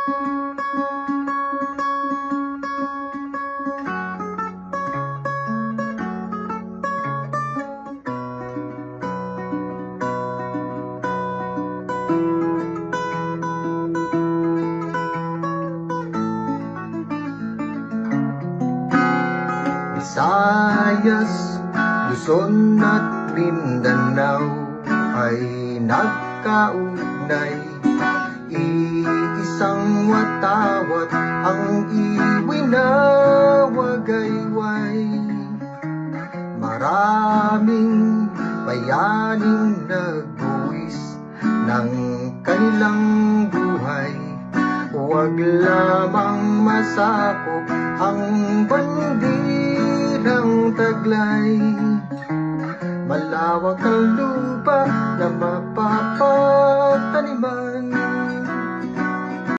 Visayas, Luzon at Mindanao ay nagkaugnay. Iisang watawat ang iwinawagayway. Maraming bayaning nagbuwis ng kanilang buhay. Huwag lamang masakop ang bandirang taglay. Malawak ang lupa na mapapataniman.